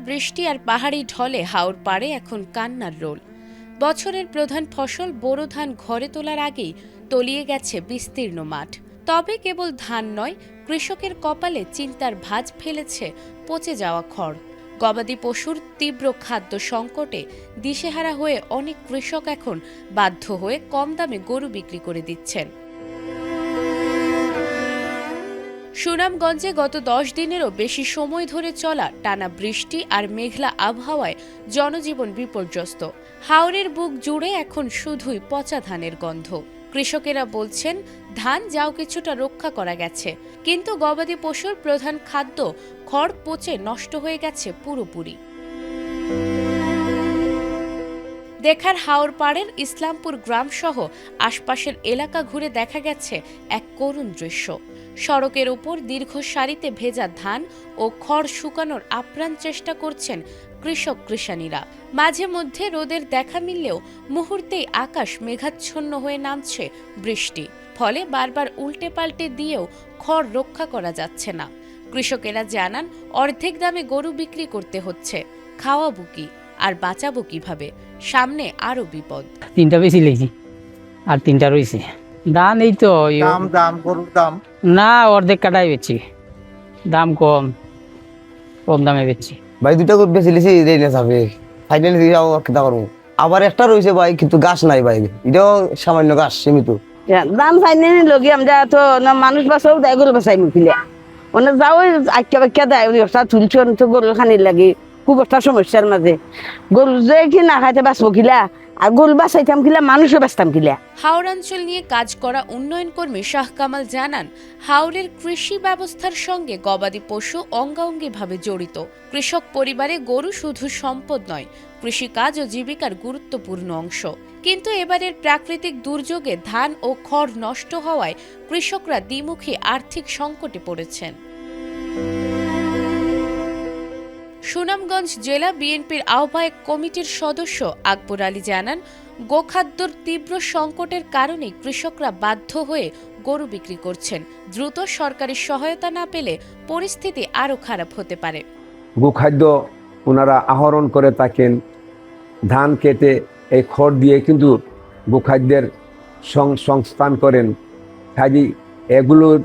বৃষ্টি আর পাহাড়ি ঢলে হাওর পাড়ে এখন কান্নার রোল। বছরের প্রধান ফসল বোরো ধান ঘরে তোলার আগেই তলিয়ে গেছে বিস্তীর্ণ মাঠ। তবে কেবল ধান নয়, কৃষকের কপালে চিন্তার ভাঁজ ফেলেছে পচে যাওয়া খড়। গবাদি পশুর তীব্র খাদ্য সংকটে দিশেহারা হয়ে অনেক কৃষক এখন বাধ্য হয়ে কম দামে গরু বিক্রি করে দিচ্ছেন। সুনামগঞ্জে গত 10 দিনেরও বেশি সময় ধরে চলা টানা বৃষ্টি আর মেঘলা আবহাওয়ায় জনজীবন বিপর্যস্ত। হাওরের বুক জুড়ে এখন শুধুই পচা ধানের গন্ধ। কৃষকেরা বলছেন ধান যাও কিছুটা রক্ষা করা গেছে, কিন্তু গবাদি পশুর প্রধান খাদ্য খড় পচে নষ্ট হয়ে গেছে পুরোপুরি। দেখার হাওর পাড়ের ইসলামপুর গ্রাম সহ আশপাশের এলাকা ঘুরে দেখা গেছে এক করুণ দৃশ্য। সড়কের উপর দীর্ঘ সারিতে ভেজা ধান ও খড় শুকানোর আপ্রাণ চেষ্টা করছেন কৃষক কৃষানীরা। মাঝে মধ্যে রোদের দেখা মিললেও মুহূর্তেই আকাশ মেঘাচ্ছন্ন হয়ে নামছে বৃষ্টি, ফলে বারবার উল্টে পাল্টে দিয়েও খড় রক্ষা করা যাচ্ছে না। কৃষকেরা জানান অর্ধেক দামে গরু বিক্রি করতে হচ্ছে। খাওয়াবো কি আর বাঁচাবো কিভাবে? সামনে আরো বিপদ। 3টা বেশি লেগেছি আর 3টা রয়েছে। ধান এই তো গরুর দাম না, অর্ধেক কাটাই বেচছি, দাম কম দামে বেচছি। ভাই 2টা গরু বেশি লিছি রে না যাবে ফাইনালি যাও কিটা করব। আবার একটা রয়েছে ভাই, কিন্তু গাছ নাই ভাই, এটাও সামান্য গাছ সীমিত। দাম ফাইনালি লগি আমরা তো না মানুষ বাসাও দেয় গরু বাসাই মুখিলে ওনা যাও আটকা বাক্কা দেয় একটা তুলছি তো গরু খানির লাগে খুব একটা সমস্যার মাঝে। গরু যে কি না খাইতে বাঁচবো কিলা আর গরু বাঁচাইতাম কিলা মানুষও বাঁচতাম কিলা। হাওর অঞ্চল নিয়ে কাজ করা উন্নয়ন কর্মী শাহ কামাল জানান হাওরের কৃষি ব্যবস্থার সঙ্গে গবাদি পশু অঙ্গাঙ্গিভাবে জড়িত। কৃষক পরিবারে গরু শুধু সম্পদ নয়, কৃষিকাজ ও জীবিকার গুরুত্বপূর্ণ অংশ। কিন্তু এবারের প্রাকৃতিক দুর্যোগে ধান ও খড় নষ্ট হওয়ায় কৃষকরা দ্বিমুখী আর্থিক সংকটে পড়েছেন। সুনামগঞ্জ জেলা বিএনপির আহ্বায়ক কমিটির সদস্য আকবর আলী জানান গোখাদ্যর তীব্র সংকটের কারণে কৃষকরা বাধ্য হয়ে গরু বিক্রি করছেন। দ্রুত সরকারি সহায়তা না পেলে পরিস্থিতি আরও খারাপ হতে পারে। গোখাদ্য ওনারা আহরণ করে থাকেন, ধান কেটে এই খড় দিয়ে কিন্তু গোখাদ্যের সংস্থান করেন। কাজে এগুলোর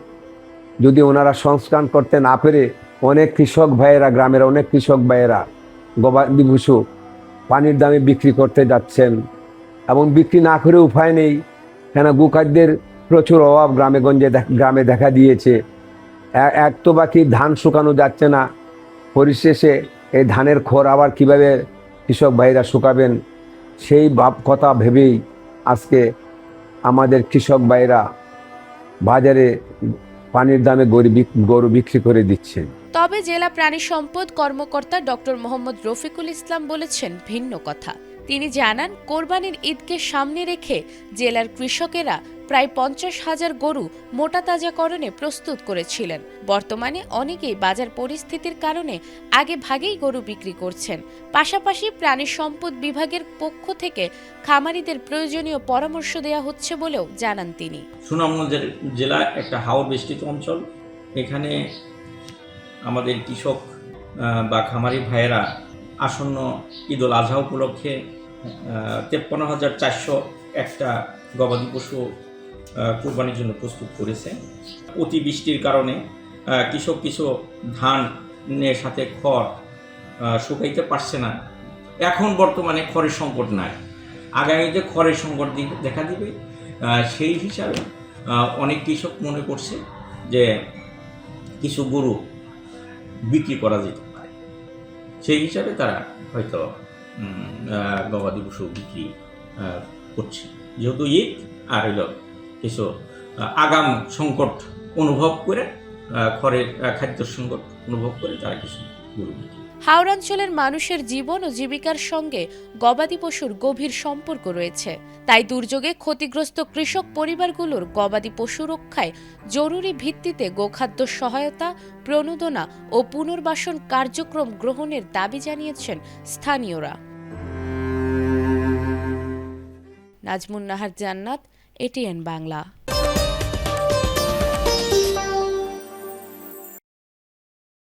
যদি ওনারা সংস্থান করতে না পেরে অনেক কৃষক ভাইয়েরা, গ্রামের অনেক কৃষক ভাইয়েরা গবাদি পশু পানির দামে বিক্রি করতে যাচ্ছেন এবং বিক্রি না করে উপায় নেই, কেন গোখাদ্যের প্রচুর অভাব গ্রামে দেখা দিয়েছে। এক তো বাকি ধান শুকানো যাচ্ছে না, পরিশেষে এই ধানের খড় আবার কিভাবে কৃষক ভাইরা শুকাবেন, সেই কথা ভেবেই আজকে আমাদের কৃষক ভাইরা বাজারে পানির দামে গরু বিক্রি করে দিচ্ছেন। তবে জেলা প্রাণী সম্পদ কর্মকর্তা ডক্টর মোহাম্মদ রফিকুল ইসলাম বলেছেন ভিন্ন কথা। তিনি জানান কোরবানির ঈদকে সামনে রেখে জেলার কৃষকেরা প্রায় 50,000 গরু মোটা তাজাকরণে প্রস্তুত করেছিলেন। বর্তমানে অনেকেই বাজার পরিস্থিতির কারণে আগে ভাগেই গরু বিক্রি করছেন। পাশাপাশি প্রাণী সম্পদ বিভাগের পক্ষ থেকে খামারিদের প্রয়োজনীয় পরামর্শ দেওয়া হচ্ছে বলেও জানান তিনি। সুনামগঞ্জ জেলা একটা হাওর বেষ্টিত অঞ্চল। এখানে আমাদের কৃষক বা খামারি ভাইয়েরা আসন্ন ঈদুল আজহা উপলক্ষে 53,400 একটা গবাদি পশু কোরবানির জন্য প্রস্তুত করেছে। অতিবৃষ্টির কারণে কৃষক কিছু ধানের সাথে খড় শুকাইতে পারছে না। এখন বর্তমানে খড়ের সংকট নাই, আগামীতে খড়ের সংকট দেখা দিবে। সেই হিসাবে অনেক কৃষক মনে করছে যে কিছু গরু বিক্রি করা যেতে পারে, সেই হিসাবে তারা হয়তো গবাদি পশু বিক্রি করছে। যেহেতু ঈদ আর হইল কিছু আগাম সংকট অনুভব করে, খড়ের খাদ্য সংকট অনুভব করে তারা কিছু গরু বিক্রি। হাওড়াঞ্চলের মানুষের জীবন ও জীবিকার সঙ্গে গবাদি পশুর গভীর সম্পর্ক রয়েছে। তাই দুর্যোগে ক্ষতিগ্রস্ত কৃষক পরিবারগুলোর গবাদি পশু রক্ষায় জরুরি ভিত্তিতে গোখাদ্য সহায়তা, প্রণোদনা ও পুনর্বাসন কার্যক্রম গ্রহণের দাবি জানিয়েছেন স্থানীয়রা। নাজমুন নাহার জান্নাত, এটিএন বাংলা।